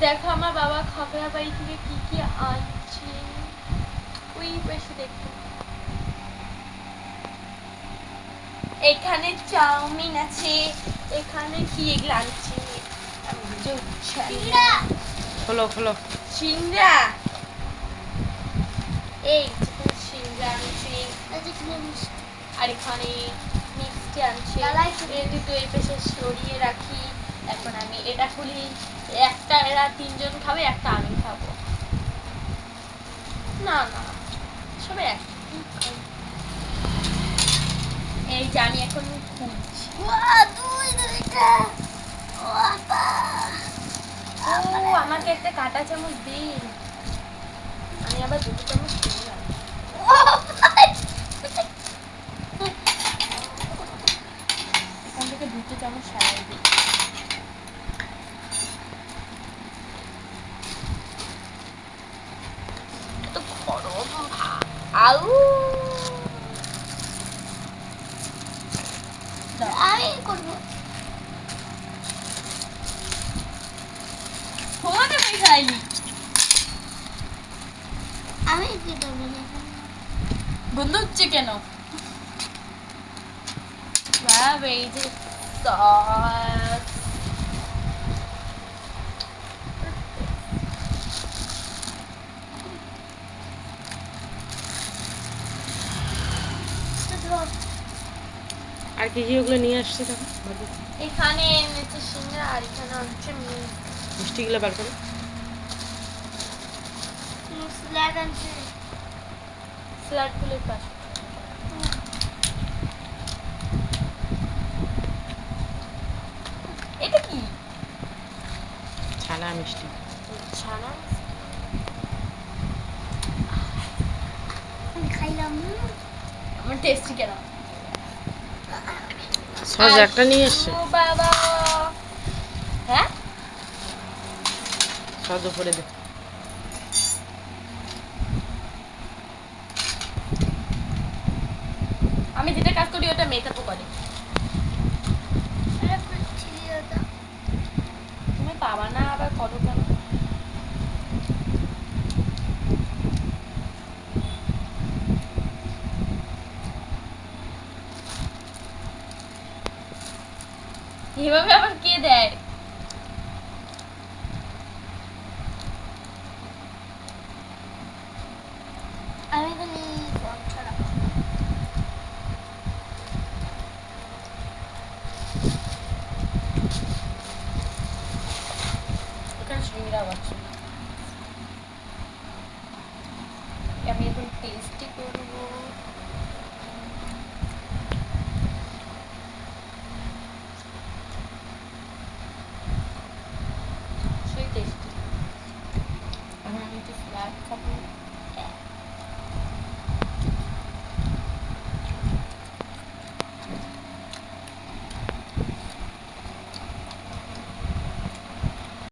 দেখো আমার বাবা খাগড়া বাড়ি থেকে কি কি আনছে, ওই পাশে দেখো। এখানে চাউমিন আছে, এখানে কি এগুলো আনছে, খোলো খোলো সিংড়া, এই সিংড়া আনছে, আর এখানে মিষ্টি আনছে। এই দুটো এই পাশে সরিয়ে রাখি। এখন আমি এটা খুলি, একটা এরা তিনজন খাবে, একটা আমি খাবো। না না সবাই এক, এই যে আমি এখন খুলছি। ও আমাকে একটা কাঁটা চামচ দিন, আমি আবার দুটো চামচ দিলাম। এখান থেকে দুটো চামচ সারাই দিই। তো গরম আউ, আমি করবো তোমাকে আমি খাইনি, আমি কি করবো বন্ধ হচ্ছে কেন? এই যে সস, আর কি কি ওগুলো নিয়ে আসছে দেখো। এখানে এনেছে সিঙ্গারা, আর এখানে হচ্ছে মিষ্টিগুলো বার করো। স্যালাড আনছে, স্যালাডগুলোর পাশে। এটা কি? ছানা মিষ্টি। ছানা আমি খাইলাম, আমার টেস্টি কেন। সস একটা নিয়ে এসছে। ও বাবা, হ্যাঁ সস উপরে দে। আমি যেটা কাজ করি ওটা মেকআপও করে। তুমি পাবা না আবার করো কেন? এভাবে আবার কে দেয়? আমি এখানে সিঙ্গারা আছে, আমি এখন টেস্টি করবো। সেই টেস্টি। এখন আমি একটু স্যালাড খাবো।